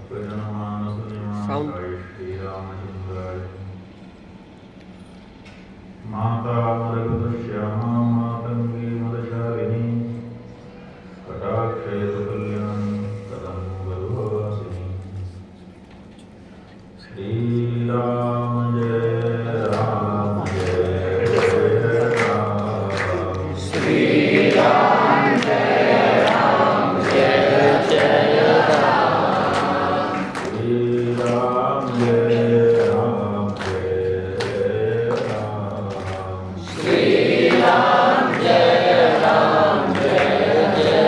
Sound माता मरगतश्यामा मातंगी मदशालिनी कटाक्षयतु कल्याणी कदम वधुवासिनी। श्रीराम जय राम जय जय राम। श्रीराम जय राम जय जय राम। श्रीराम जय राम जय जय राम। श्रीराम जय राम जय जय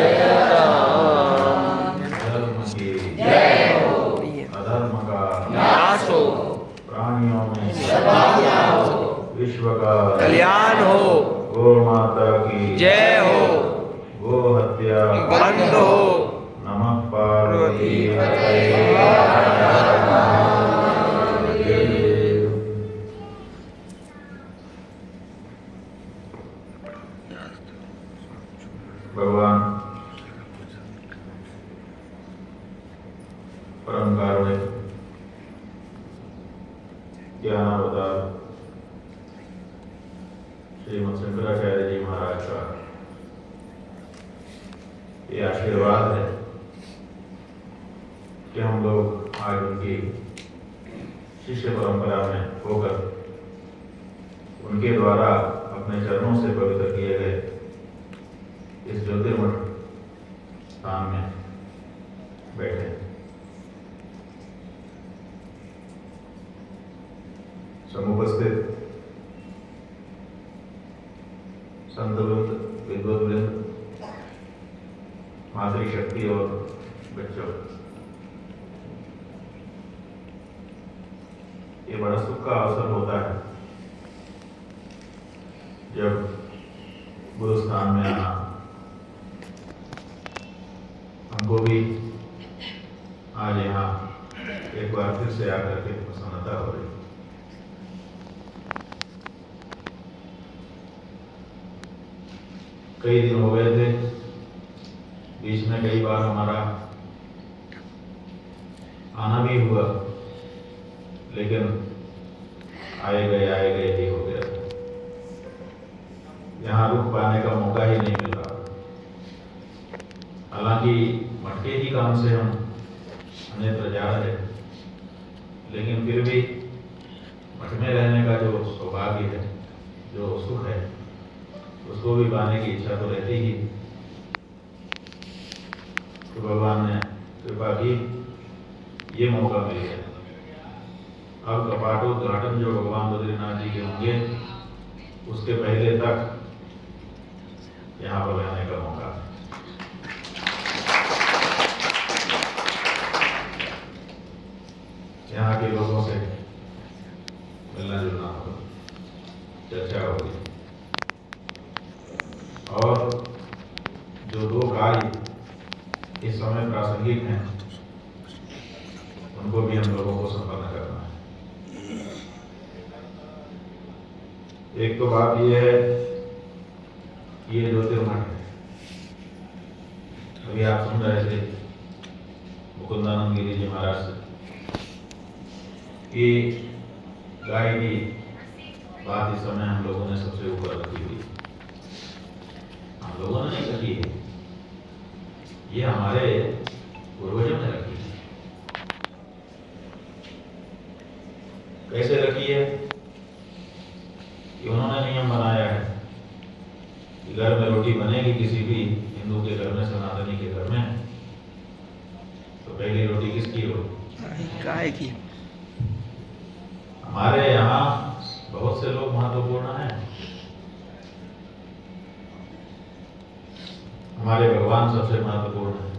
राम। धर्म की जय हो, अधर्म का नाश हो, प्राणियों में सद्भावना हो, विश्व का कल्याण हो, गौ माता की जय हो, गो हत्या बंद हो। नमः पार्वती भगवान परम कारुणिक ज्ञानावतार श्रीमद् शंकराचार्य जी महाराज का ये आशीर्वाद है कि हम लोग आज उनकी शिष्य परंपरा में होकर उनके द्वारा अपने चरणों से पवित्र किए गए इस ज्योतिर्मठ स्थान में बैठे। समुपस्थित संत वृंद, विद्वत वृंद, मातृशक्ति और बच्चों, ये बड़ा सुख का अवसर होता है जब गुरु स्थान में आना। हमको भी आज यहाँ एक बार फिर से आकर के प्रसन्नता हो रही। कई दिन हो गए थे, बीच में कई बार हमारा आना भी हुआ, लेकिन आए गए ही हो गया। यहाँ रुक पाने का मौका ही नहीं मिल रहा। हालांकि मठ के ही काम से हम अन्यत्र जा रहे, लेकिन फिर भी मठ में रहने का जो सौभाग्य है, जो सुख है, उसको भी पाने की इच्छा तो रहती ही। तो भगवान ने कृपा की, ये मौका मिल गया। अब कपाटोद्घाटन जो भगवान बद्रीनाथ जी के होंगे, उसके पहले तक यहाँ पर रहने का मौका है। यहाँ के लोगों से मिलना जुलना होगा, चर्चा होगी, और जो दो कार्य इस समय प्रासंगिक हैं, उनको भी हम लोगों को संपन्न करना है। एक तो बात यह है कि ये ज्योतिर्मठ है। अभी आप सुन रहे थे मुकुंदानंद गिरी जी महाराज से कि गाय की बात इस समय हम लोगों ने सबसे ऊपर रखी हुई। हम लोगों ने नहीं रखी है, ये हमारे पूर्वजों ने रखी है। कैसे रखी है कि उन्होंने नियम बनाया है कि घर में रोटी बनेगी किसी भी हिंदू के घर में, सनातनी के घर में, तो पहली रोटी किसकी हो? गाय की। हमारे यहाँ बहुत से लोग महत्वपूर्ण हैं। हमारे भगवान सबसे महत्वपूर्ण है,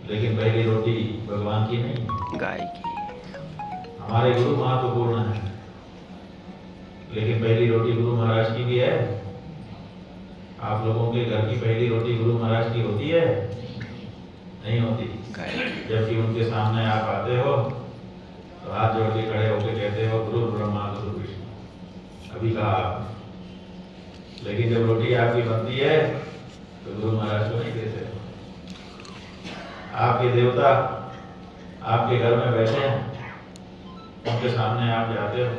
लेकिन पहली रोटी भगवान की नहीं, गाय की। हमारे गुरु महत्वपूर्ण है, लेकिन पहली रोटी गुरु महाराज की भी है। आप लोगों के घर की पहली रोटी गुरु महाराज की होती है? नहीं होती। जबकि उनके सामने आप आते हो तो हाथ जोड़ के खड़े होकर कहते हो गुरु ब्रह्मा गुरु विष्णु, अभी कहा आपने। लेकिन जब रोटी आपकी बनती है तो गुरु महाराज को नहीं देते। आपके देवता आपके घर में बैठे हैं, उनके सामने आप जाते हो,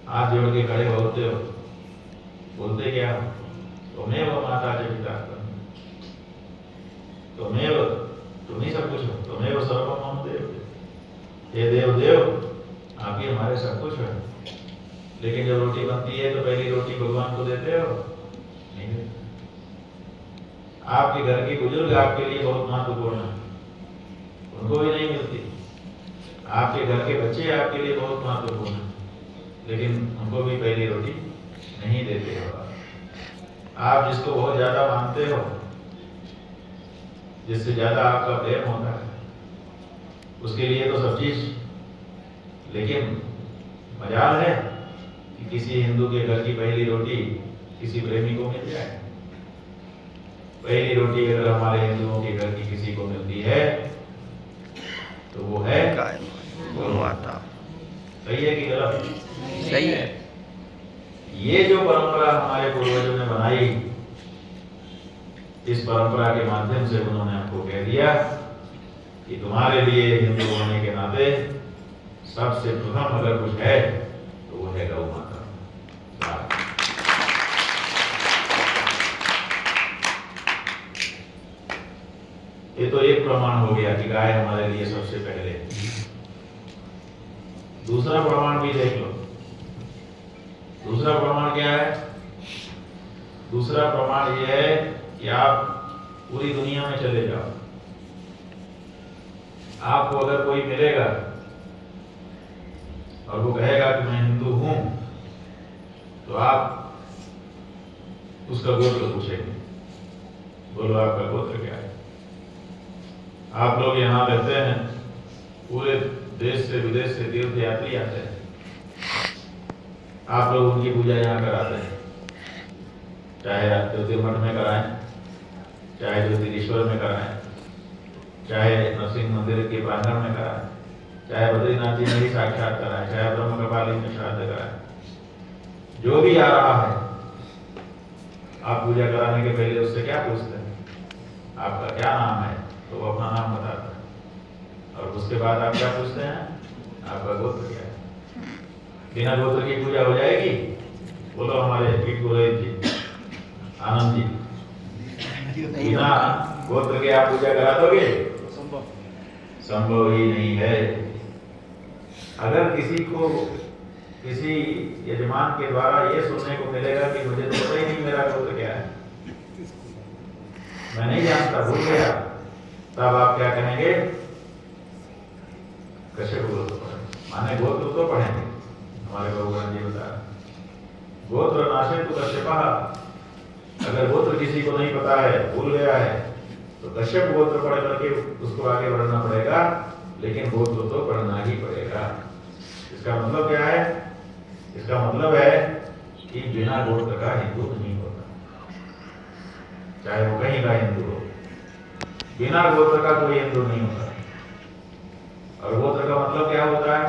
हाथ जोड़ के खड़े होते हो, बोलते क्या हो? त्वमेव माता च पिता, त्वमेव, तुम ही सब कुछ हो, त्वमेव सर्वम मम देव, हे देव देव, आप ही हमारे सब कुछ हो। लेकिन जब रोटी बनती है तो पहली रोटी भगवान को देते हो? नहीं देते। आपके घर के बुजुर्ग आपके लिए बहुत महत्वपूर्ण है, उनको भी नहीं मिलती। आपके घर के बच्चे आपके लिए बहुत महत्वपूर्ण है, लेकिन उनको भी पहली रोटी नहीं देते हो। आप जिसको बहुत ज्यादा मानते हो, जिससे ज्यादा आपका प्रेम होता है, उसके लिए तो सब चीज, लेकिन मजाल है कि किसी हिंदू के घर की पहली रोटी किसी प्रेमी को मिल जाए। पहली रोटी अगर हमारे हिंदुओं के घर की किसी को मिलती है तो वो है गाय गौ माता। सही है कि गलत? सही है। ये जो परंपरा हमारे पूर्वजों ने बनाई, इस परंपरा के माध्यम से उन्होंने हमको कह दिया कि तुम्हारे लिए हिंदू होने के नाते सबसे प्रथम अगर कुछ है तो वो है गौ माता। ये तो एक प्रमाण हो गया कि गाय हमारे लिए सबसे पहले। दूसरा प्रमाण भी देख लो। दूसरा प्रमाण क्या है? दूसरा प्रमाण यह है कि आप पूरी दुनिया में चले जाओ, आपको अगर कोई मिलेगा और वो कहेगा कि मैं हिंदू हूं, तो आप उसका गोत्र पूछेंगे, बोलो आपका गोत्र क्या है? आप लोग यहाँ रहते हैं, पूरे देश से विदेश से तीर्थ यात्री आते हैं, आप लोग उनकी पूजा यहाँ कराते हैं, चाहे ज्योतिर्मठ में कराएं, चाहे ज्योतिरीश्वर में कराएं, चाहे नरसिंह मंदिर के प्रांगण में कराएं, चाहे बद्रीनाथ जी में ही साक्षात कराएं, चाहे ब्रह्म कपाली में श्राद्ध कराएं, जो भी आ रहा है, आप पूजा कराने के पहले उससे क्या पूछते हैं? आपका क्या नाम है? तो वो अपना नाम बताता है। और उसके बाद आप क्या पूछते हैं? आपका गोत्र क्या है? बिना गोत्र की पूजा हो जाएगी? बोलो हमारे पीठ पुरोहित जी, आनंद जी, बिना गोत्र के आप पूजा करा दोगे? संभव ही नहीं है। अगर किसी को, किसी यजमान के द्वारा ये सुनने को मिलेगा कि मुझे तो पता ही नहीं मेरा गोत्र क्या है, मैं नहीं जानता, भूल गया, तब आप क्या कहेंगे? कश्यप गोत्र पढ़ेंगे, माने गोत्र तो पढ़ेंगे। हमारे भगवान जी बता, गोत्र नाशे तो कश्यपा। अगर गोत्र किसी को नहीं पता है, भूल गया है, तो कश्यप गोत्र पढ़ करके उसको आगे बढ़ना पड़ेगा, लेकिन गोत्र तो पढ़ना ही पड़ेगा। इसका मतलब क्या है? इसका मतलब है कि बिना गोत्र का हिंदू नहीं होता, चाहे वो कहीं का हिंदू हो, बिना गोत्र का कोई हिंदू नहीं होता। और गोत्र का मतलब क्या होता है?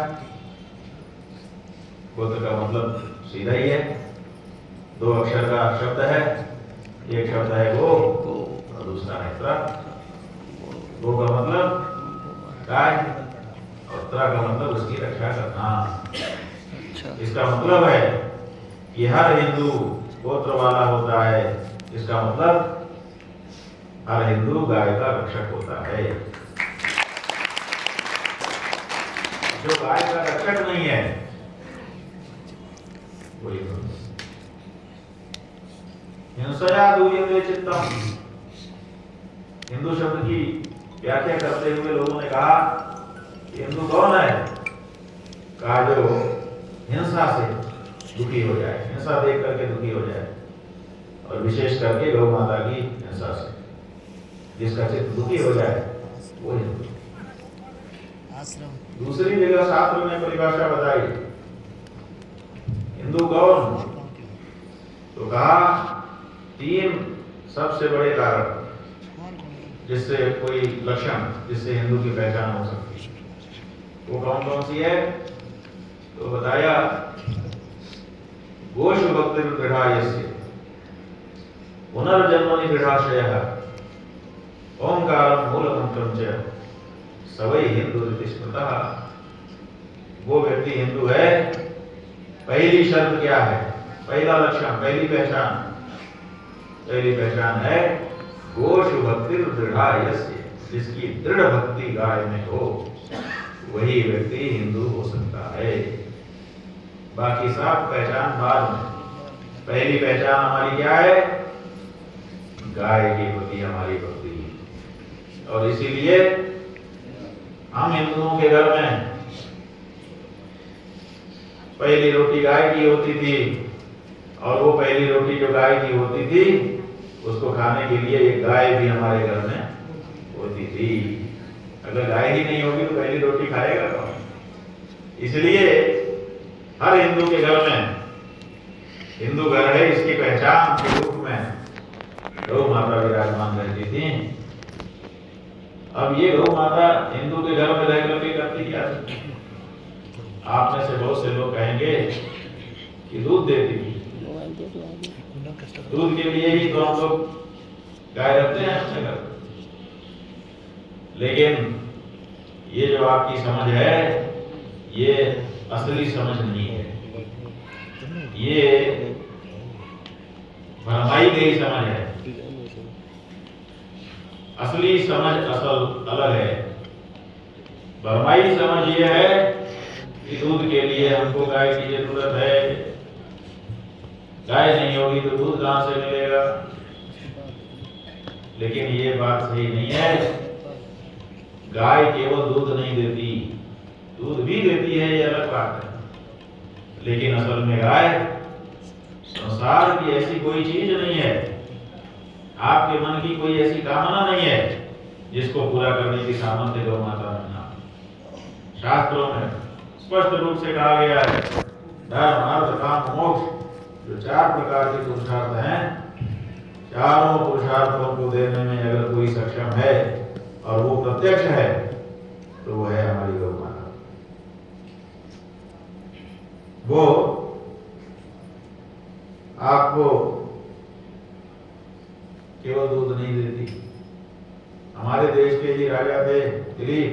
गोत्र का मतलब सीधा ही है, दो अक्षर का शब्द है, एक शब्द है गो और दूसरा है त्रा। गो का मतलब गाय और त्रा का मतलब उसकी रक्षा करना। इसका मतलब है कि हर हिंदू गोत्र वाला होता है, इसका मतलब हर हिंदू गाय का रक्षक होता है। जो गाय का रक्षक नहीं है वही हिंसया दूयते चित्तम। हिंदू शब्द की व्याख्या करते हुए लोगों ने कहा कि हिंदू कौन है? कहा जो हिंसा से दुखी हो जाए, हिंसा देख करके दुखी हो जाए, और विशेष करके गौ माता की हिंसा से जिसका चित्त दुखी हो जाए वो हिंदू। दूसरी जगह शास्त्र ने परिभाषा बताई, हिंदू कौन? तो कहा तीन सबसे बड़े कारण जिससे कोई लक्षण, जिससे हिंदू की पहचान हो सकती है, वो कौन कौन सी है? तो बताया गोश भक्ति दृढ़ायस्य, पुनर्जन्मनि दृढ़ाशयः, ओंकारं मूलमंत्रं च सवई हिंदू स्मृतः, वो व्यक्ति हिंदू है। पहली शर्त क्या है, पहला लक्षण, पहली पहचान है गोषु भक्ति दृढ़ा यस्य, जिसकी दृढ़ भक्ति गाय में हो वही व्यक्ति हिंदू हो सकता है। बाकी सब पहचान बाद में। पहली पहचान हमारी क्या है, गाय के प्रति हमारी भक्ति। और इसीलिए हम हिंदुओं के घर में पहली रोटी गाय की होती थी, और वो पहली रोटी जो गाय की होती थी उसको खाने के लिए एक गाय भी हमारे घर में होती थी। अगर गाय ही नहीं होगी तो पहली रोटी खाएगा कौन? इसलिए हर हिंदू के घर में, हिंदू घर है इसकी पहचान के रूप में गौ माता विराजमान रहती थी। अब ये गौ माता हिंदू के घर में रह करके करती क्या? आप में से बहुत से लोग कहेंगे कि दूध देती थी, दूध के लिए ही तो हम लोग गाय रखते हैं अपने घर। लेकिन ये जो आपकी समझ है ये असली समझ नहीं है, ये भरमाई गई समझ है। असली समझ असल अलग है। भरमाई समझ ये है कि दूध के लिए हमको गाय की जरूरत है, गाय नहीं होगी तो दूध कहां से मिलेगा। लेकिन ये बात सही नहीं है। गाय केवल दूध नहीं देती, दूध भी देती है, ये अलग बात है। लेकिन असल में गाय संसार की ऐसी कोई चीज नहीं है, आपके मन की कोई ऐसी कामना नहीं है जिसको पूरा करने की सामर्थ्य गौ माता में ना। शास्त्रों में स्पष्ट रूप से कहा गया है, धर्म अर्थ काम मोक्ष जो 4 प्रकार के पुरुषार्थ हैं, चारों पुरुषार्थों को देने में अगर कोई सक्षम है और वो प्रत्यक्ष है तो वो है हमारी गौ माता। वो आपको केवल दूध नहीं देती। हमारे देश के ही राजा थे दिलीप,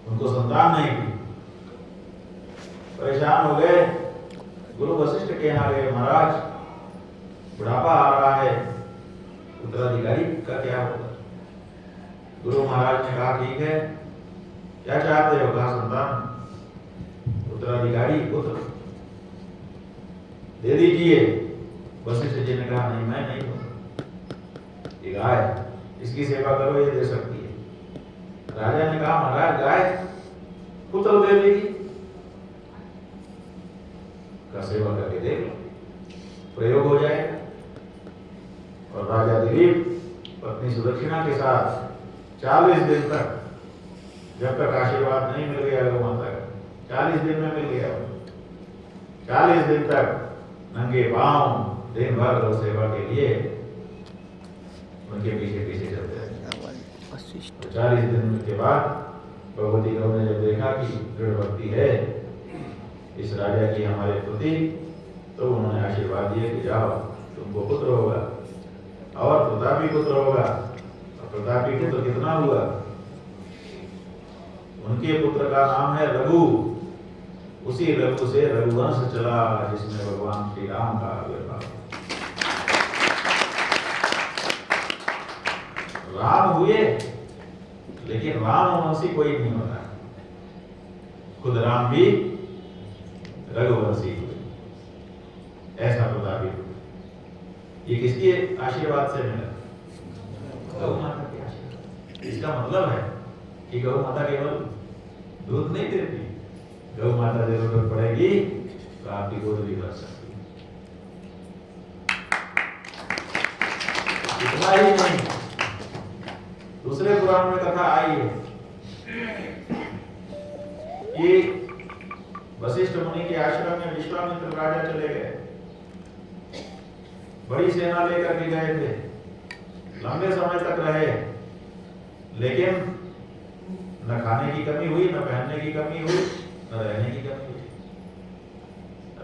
उनको संतान नहीं थी, परेशान हो गए, गुरु वशिष्ठ के यहाँ गए, महाराज बुढ़ापा आ रहा है, उत्तराधिकारी का क्या होगा? गुरु महाराज ने कहा ठीक है, क्या चाहते हो? कहा संतान, उत्तराधिकारी पुत्र दे दीजिए। वशिष्ठ जी ने कहा नहीं, मैं नहीं दूंगा, ये गाय इसकी सेवा करो, ये दे सकती है। राजा ने कहा महाराज गाय पुत्र दे देगी, का सेवा करके देख लो, प्रयोग हो जाएगा। और राजा दिलीप पत्नी सुदक्षिणा के साथ 40 दिन तक, जब तक आशीर्वाद नहीं मिल गया गौ माता का, 40 दिन में मिल गया, 40 दिन तक नंगे पांव दिन भर गौ सेवा के लिए उनके पीछे पीछे चलते रहे। 40 दिन के बाद भगवती गौ ने जब देखा कि दृढ़ भक्ति है इस राजा की हमारे प्रति, तो उन्होंने आशीर्वाद दिए कि जाओ तुमको पुत्र होगा और प्रतापी पुत्र होगा। और प्रतापी पुत्र कितना हुआ? उनके पुत्र का नाम है रघु। उसी रघु से रघुवंश चला जिसमें भगवान श्री राम का आविर्भाव। राम हुए लेकिन रामवंशी कोई नहीं होता, खुद राम भी रघुवंशी हुए, ऐसा प्रतापी हुए। ये किसके आशीर्वाद से मिला? गौ माता के आशीर्वाद। इसका मतलब है कि गौ माता केवल दूध नहीं देती, गौ माता जरूरत पड़ेगी तो आपकी गोद भी भर सकती है। इतना ही नहीं, दूसरे पुराण में कथा आई है कि वशिष्ठ मुनि के आश्रम में विश्वामित्र राजा चले गए, बड़ी सेना लेकर के गए थे, लंबे समय तक रहे, लेकिन न खाने की कमी हुई, न पहनने की कमी हुई, न रहने की कमी हुई।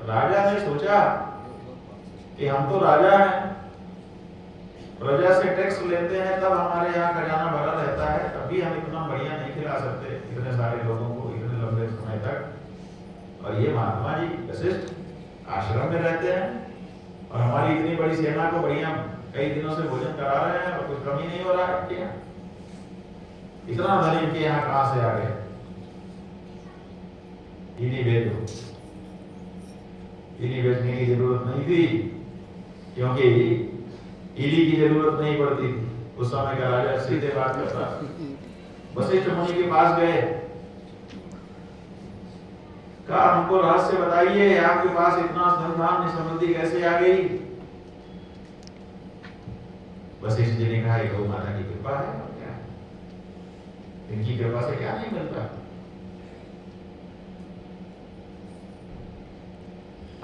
राजा ने सोचा कि हम तो राजा हैं, प्रजा से टैक्स लेते हैं तब हमारे यहाँ खजाना भरा रहता है, तभी हम इतना बढ़िया नहीं खिला सकते इतने सारे लोगों को इतने लंबे समय तक। और ये महात्मा जी वशिष्ठ आश्रम में रहते हैं और हमारी इतनी बड़ी सेना को बढ़िया कई दिनों से भोजन करा रहे हैं और कुछ कमी नहीं हो रहा है इनके यहाँ। इतना धन इनके यहाँ कहां से आ गया? इन्हीं बेचो, इन्हीं बेचने की जरूरत नहीं थी, क्योंकि इली की जरूरत नहीं पड़ती थी। उस समय का राजा सीधे बात करता, वशिष्ठ मुनि के पास गए, कहा हमको रहस्य बताइए, आपके पास इतना धन धान्य समृद्धि कैसे आ गई? वशिष्ठ जी ने कहा गौ माता की कृपा है, और क्या इनकी कृपा से क्या नहीं मिलता।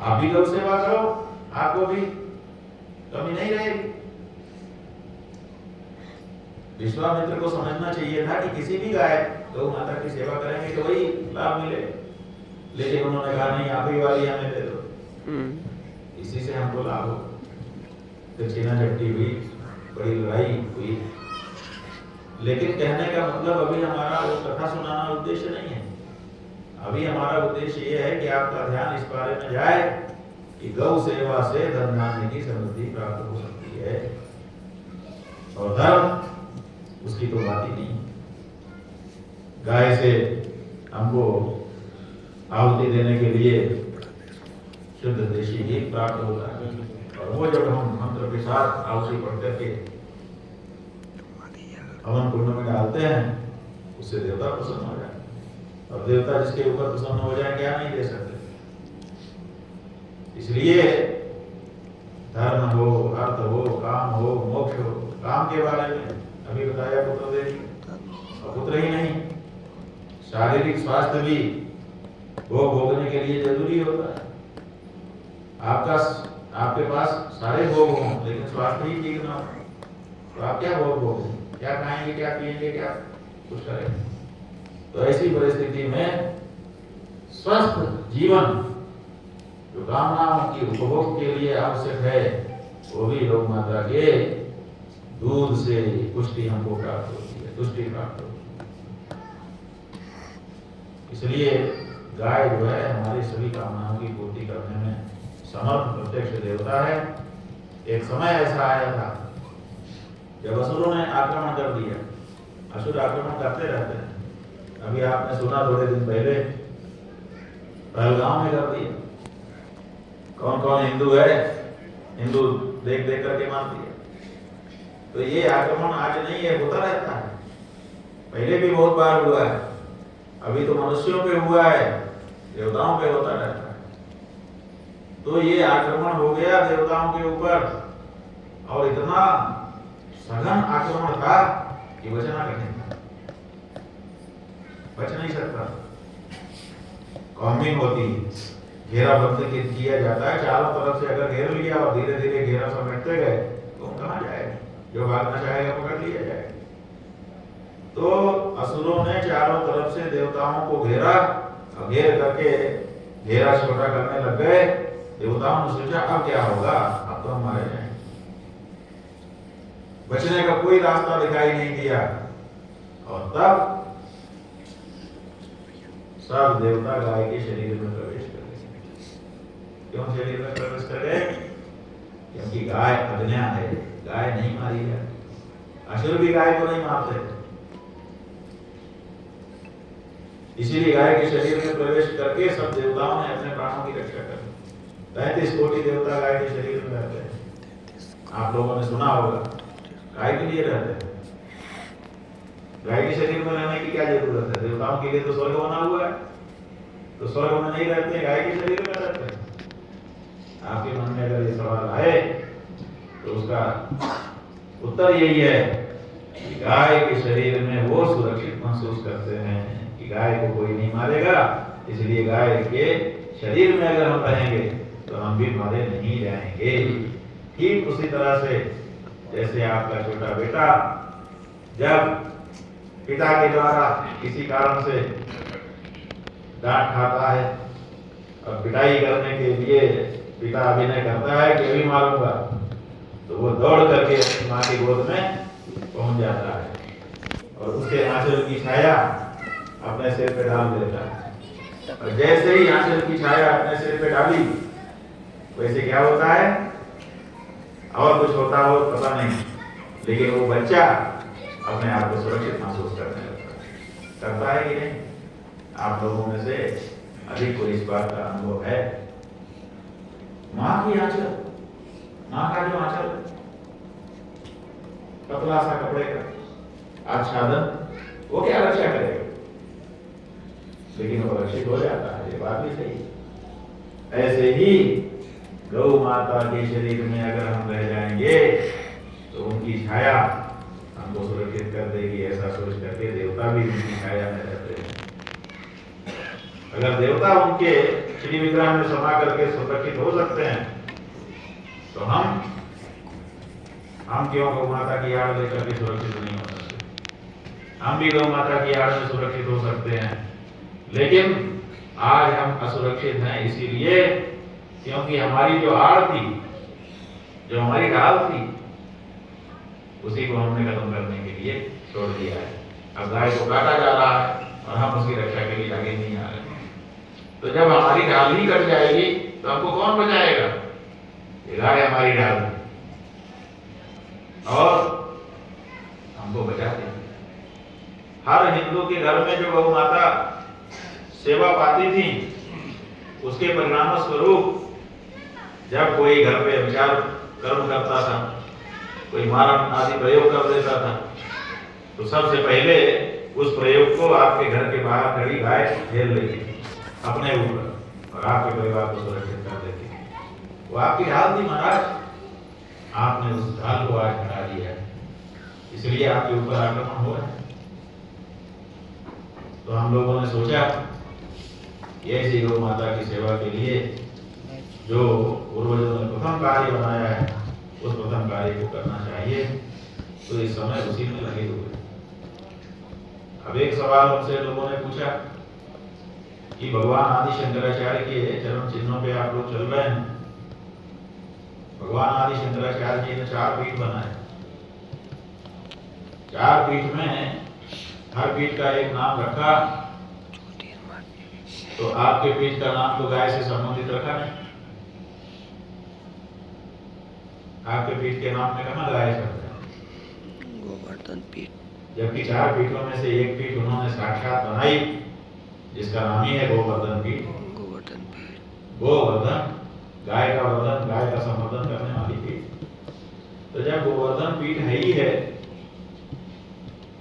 आप भी गौ सेवा करो, आपको भी कमी नहीं रहेगी। विश्वामित्र को समझना चाहिए था कि किसी भी गाय गौ माता की सेवा करेंगे तो वही लाभ मिले, लेकिन उन्होंने कहा नहीं, आप ही वाली हमें दे दो, इसी से हमको लाभ हो। फिर छीना झपटी हुई, बड़ी लड़ाई हुई, लेकिन कहने का मतलब अभी हमारा वो कथा सुनाना उद्देश्य नहीं है। अभी हमारा उद्देश्य ये है कि आपका ध्यान इस बारे में जाए कि गौ सेवा से धन धान्य की समृद्धि प्राप्त हो सकती है, और धर्म उसकी तो बात ही नहीं। गाय से हमको आहुति देने के लिए शुद्ध देशी घी प्राप्त होता है, और वो जब हम मंत्र के साथ आहुति पढ़ करके हवन कुंड में डालते हैं, उससे देवता प्रसन्न हो जाए, और देवता जिसके ऊपर प्रसन्न हो जाए क्या नहीं दे सकते। इसलिए धर्म हो, अर्थ हो, काम हो, मोक्ष हो, काम के बारे में अभी बताया पुत्र देवी, और पुत्र ही नहीं, शारीरिक स्वास्थ्य भी भोग भोगने के लिए जरूरी होता है। आपके पास सारे भोग हों लेकिन स्वास्थ्य ही ठीक ना हो तो आप क्या भोग भोगेंगे? क्या खाएंगे, क्या पिएंगे, क्या कुछ करेंगे? तो ऐसी परिस्थिति में स्वस्थ जीवन जो कामनाओं की उपभोग के लिए आवश्यक है, वो भी गौ माता के दूध से पुष्टि हमको प्राप्त होती है, तुष्टि प्राप्त होती है। इसलिए गाय जो है हमारी सभी कामनाओं की पूर्ति करने में समर्थ प्रत्यक्ष देवता है। एक समय ऐसा आया था जब असुरों ने आक्रमण कर दिया। असुर आक्रमण करते रहते हैं, अभी आपने सुना थोड़े दिन पहले पहलगाम में कर दिया। कौन कौन हिंदू है, हिंदू देख देख करके मार दिया। तो ये आक्रमण आज नहीं है, होता रहता है, पहले भी बहुत बार हुआ है। अभी तो मनुष्यों पे हुआ है, देवताओं पे होता रहता है। तो ये आक्रमण हो गया देवताओं के ऊपर, और इतना सघन आक्रमण था कि बचना कठिन था, बच नहीं सकता। कॉम्बिंग होती है, घेराबंद किया जाता है, चारों तरफ से अगर घेर लिया और धीरे धीरे घेरा समेटते गए तो कहाँ जाएगा? जो भागना चाहेगा पकड़ लिया जाएगा। तो असुरों ने चारों तरफ से देवताओं को घेरा, और घेर करके घेरा छोटा करने लग गए। देवताओं ने सोचा अब क्या होगा, अब तो हम मारे जाएंगे। बचने का कोई रास्ता दिखाई नहीं दिया, और तब सब देवता गाय के शरीर में प्रवेश कर गए। क्यों शरीर में प्रवेश कर गए? क्योंकि गाय अज्ञा है, गाय नहीं मारी जाती। असुर भी गाय को नहीं मारते, इसीलिए गाय के शरीर में प्रवेश करके सब देवताओं ने अपने प्राणों की रक्षा कर। 35 कोटि देवता गाय के शरीर में रहते हैं। आप लोगों ने सुना होगा, गाय के लिए रहते हैं। गाय के शरीर में रहने की क्या जरूरत है? देवताओं के लिए तो स्वर्ग बना हुआ है, तो स्वर्ग में नहीं रहते, गाय के शरीर में रहते हैं। आपके मन में अगर ये सवाल आए तो उसका उत्तर यही है कि गाय के शरीर में वो सुरक्षित महसूस करते हैं कि गाय को कोई नहीं मारेगा, इसलिए गाय के शरीर में अगर हम रहेंगे तो हम भी मारे नहीं जाएंगे। ठीक उसी तरह से जैसे आपका छोटा बेटा जब पिता के द्वारा किसी कारण से डांट खाता है और पिटाई करने के लिए पिता अभिनय करता है कि अभी मारूंगा, तो वो दौड़ करके अपनी माँ आपकी गोद में पहुंच जाता है और उसके आंचल की छाया अपने सिर पे डाल देता है। और जैसे ही आंचल की छाया अपने सिर पे डाली, वैसे क्या होता है, और कुछ होता हो पता नहीं, लेकिन वो बच्चा अपने आप को सुरक्षित महसूस करने लगता है। करता है कि नहीं? आप लोगों में से अधिक को इस बात का अनुभव है। माँ की आंचल, माँ का जो आंचल, पतला सा कपड़े का आच्छादन, वो क्या रक्षा करेगा, लेकिन वो रक्षित हो जाता है। ये बात भी सही। ऐसे ही गौ माता के शरीर में अगर हम रह जाएंगे तो उनकी छाया हमको सुरक्षित कर देगी। ऐसा सोच करके देवता भी उनकी छाया में रहते हैं। अगर देवता उनके श्री विग्रह में समा करके सुरक्षित हो सकते हैं, तो हम क्यों गौ माता की आड़ लेकर के सुरक्षित नहीं हो सकते? हम भी गौ माता की आड़ में सुरक्षित हो सकते हैं, लेकिन आज हम असुरक्षित हैं इसीलिए क्योंकि हमारी जो आड़ थी, जो हमारी ढाल थी, उसी को हमने खत्म करने के लिए छोड़ दिया है। अब गाय को काटा जा रहा है और हम उसकी रक्षा के लिए आगे नहीं आ रहे। तो जब हमारी ढाल ही कट जाएगी तो हमको कौन बचाएगा? ये गाय हमारी ढाल है और हमको बचा देगी। हर हिंदू के घर में जो गौ माता सेवा पाती थी, उसके परिणाम स्वरूप जब कोई घर पे विचार कर्म करता था, कोई मारण आदि प्रयोग कर देता था, तो सबसे पहले उस प्रयोग को आपके घर के बाहर खड़ी गाय झेल लेती अपने ऊपर और आपके परिवार को सुरक्षित कर देती। वो आपकी ढाल थी महाराज, आपने उस ढाल को आज हटा दिया है, इसलिए आपके ऊपर आक्रमण हुआ है। तो हम लोगों ने सोचा कि ऐसी गौ माता की सेवा के लिए जो पूर्वजों ने प्रथम कार्य बनाया है, उस प्रथम कार्य को करना चाहिए। तो इस समय उसी में लगे हुए। अब एक सवाल हमसे लोगों ने पूछा कि भगवान आदि शंकराचार्य के चरण चिन्हों पे आप लोग चल रहे हैं। भगवान आदि शंकराचार्य जी ने 4 पीठ बनाए। 4 पीठ में हर पीठ का एक नाम रखा, तो आपके पीठ का नाम तो गाय से संबंधित रखा नहीं। आपके पीठ के नाम में कहाँ गाय शब्द है? गोवर्धन पीठ। जबकि 4 पीठों में से एक पीठ उन्होंने साक्षात बनाई, जिसका नाम ही है गोवर्धन पीठ। गोवर्धन पीठ, गोवर्धन, गाय का वर्धन, गाय का संवर्धन करने वाली पीठ। तो जब गोवर्धन पीठ है ही है,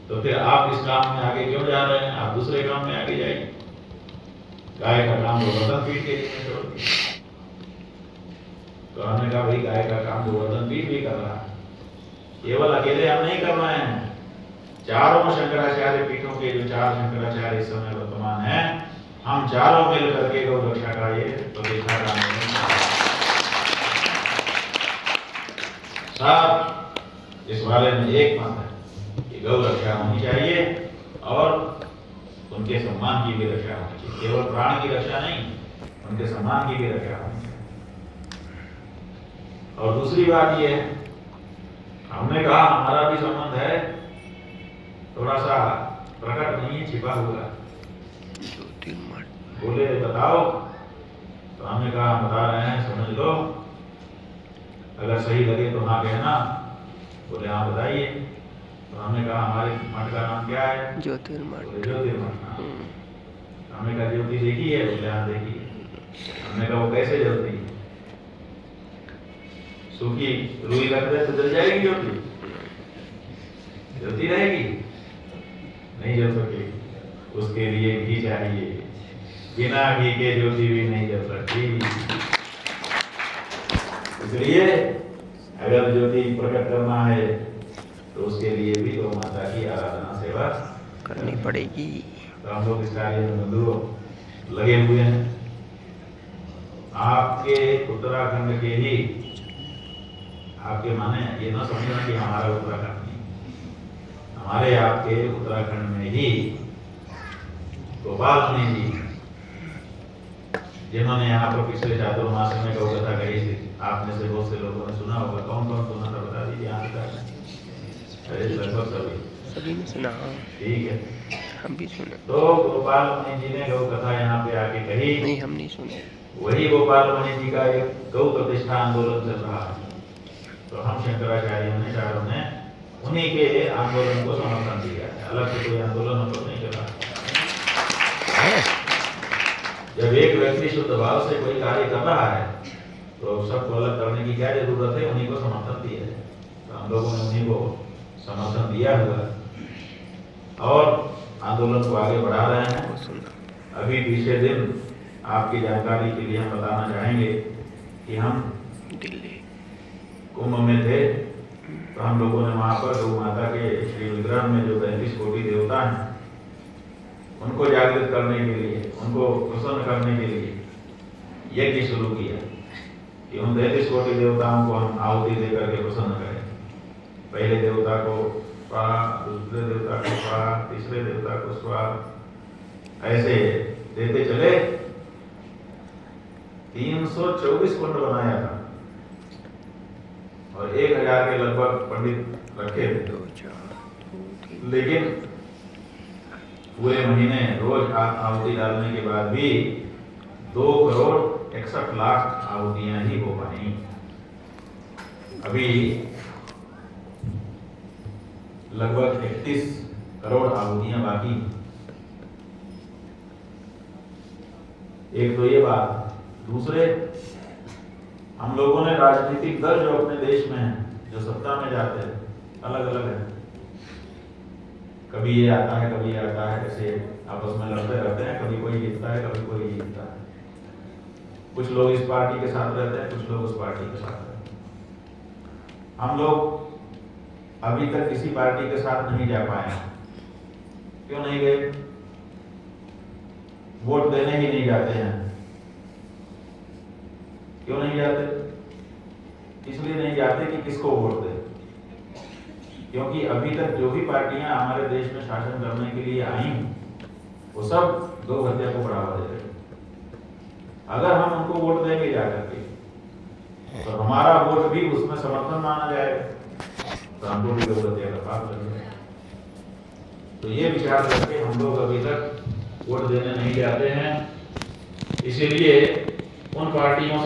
तो फिर आप इस काम में आगे क्यों जा रहे हैं? आप दूसरे काम में आगे जाइए। गाय का काम गोवर्धन पीठ के लिए छोड़ दिया। तो हमने कहा भाई गाय का काम गोवर्धन पीठ भी कर रहा है, केवल अकेले हम नहीं कर रहे हैं। चारों शंकराचार्य पीठों के जो 4 शंकराचार्य इस समय वर्तमान हैं, हम चारों मिल करके गौ रक्षा का ये प्रतिष्ठा का सब इस बारे में एक मत है कि गौ रक्षा होनी चाहिए और उनके सम्मान की भी रक्षा होनी चाहिए। केवल प्राण की रक्षा नहीं, उनके सम्मान की भी रक्षा होनी चाहिए। और दूसरी बात ये है, हमने कहा हमारा भी संबंध है, थोड़ा सा प्रकट नहीं है, छिपा हुआ। 2-3 मिनट बोले बताओ, तो हमने कहा हम बता रहे हैं, समझ लो, अगर सही लगे तो हाँ कहना। बोले हाँ बताइए। तो हमने कहा हमारे मठ का नाम क्या है? ज्योतिर्मठ। बोले ज्योतिर्मठ। हमने कहा ज्योति देखी है? बोले हाँ देखी है। हमने कहा वो कैसे जलती है? सूखी रुई रख दे तो जल जाएगी ज्योति? ज्योति रहेगी? नहीं जल सकेगी। उसके लिए घी चाहिए, बिना घी के ज्योति भी नहीं जल सकती। इसलिए अगर ज्योति प्रकट करना है तो उसके लिए भी गौ माता की आराधना सेवा करनी पड़ेगी। तो हम लोग इस कार्य में बंधुओं लगे हुए हैं। आपके उत्तराखंड के ही, आपके माने ये ना समझना कि हमारा उत्तराखंड नहीं, हमारे आपके उत्तराखंड में ही गोपाल मुनि जी, जिन्होंने यहाँ पर पिछले चातुर्मास में गौ कथा कही थी, आप में से बहुत से लोगों ने सुना होगा। कौन कौन सुना था बता दीजिए। यहाँ हमने सुना, हाँ ठीक है। हम भी सुने। तो गोपाल मुनि जी ने गौ कथा यहाँ पे आके कही। नहीं, हम नहीं सुने। वही गोपाल मुनि जी का एक गौ प्रतिष्ठा आंदोलन चल रहा है। तो हम शंकराचार्यों ने चारों ने उन्हीं के आंदोलन को समर्थन दिया है, अलग से कोई आंदोलन हम लोग नहीं चला। जब एक व्यक्ति शुद्ध भाव से कोई कार्य कर रहा है तो सबको अलग करने की क्या जरूरत है, उन्हीं को समर्थन दिया है। तो हम लोगों ने उन्हीं को समर्थन दिया हुआ है और आंदोलन को आगे बढ़ा रहे हैं। बहुत सुंदर। अभी पिछले दिन आपकी जानकारी के लिए हम बताना चाहेंगे कि हम दिल्ली कुंभ में थे, तो हम लोगों ने वहाँ पर गौ माता के श्री विग्रह में जो 35 कोटि देवता हैं उनको जागृत करने के लिए, उनको प्रसन्न करने के लिए यज्ञ शुरू किया कि उन 33 कोटि देवताओं को हम आहुति देकर के प्रसन्न करें। पहले देवता को स्वाहा, दूसरे देवता को स्वाहा, तीसरे देवता को स्वाहा, ऐसे देते चले। 324 कुंड बनाया था और 1000 के लगभग पंडित रखे थे। 2 4 2 3 लेकिन पूरे महीने रोज आहुति डालने के बाद भी 2,61,00,000 आहुतियां ही हो पाई। अभी लगभग 31 करोड़ आहुतियां बाकी। एक तो ये बात। दूसरे, हम लोगों ने राजनीतिक दल जो अपने देश में हैं, जो सत्ता में जाते हैं, अलग अलग है। कभी ये आता है, कभी ये आता है, ऐसे आपस में लड़ते रहते हैं। कभी कोई जीतता है, कभी कोई जीतता है। कुछ लोग इस पार्टी के साथ रहते हैं, कुछ लोग उस पार्टी के साथ रहते हैं। हम लोग अभी तक किसी पार्टी के साथ नहीं जा पाए। क्यों नहीं गए? वोट देने ही नहीं जाते हैं। क्यों नहीं जाते? इसलिए नहीं जाते कि किसको वोट दें, क्योंकि अभी तक जो भी पार्टियां हमारे देश में शासन करने के लिए आई वो सब गौ हत्या को बढ़ावा दे रहे हैं। अगर हम उनको वोट देंगे जाकर के तो हमारा वोट भी उसमें समर्थन माना जाएगा, तो हमको भी गौ हत्या का पाप लगेगा। तो ये विचार करके हम लोग अभी तक वोट देने नहीं जाते हैं। इसीलिए उन पार्टियों से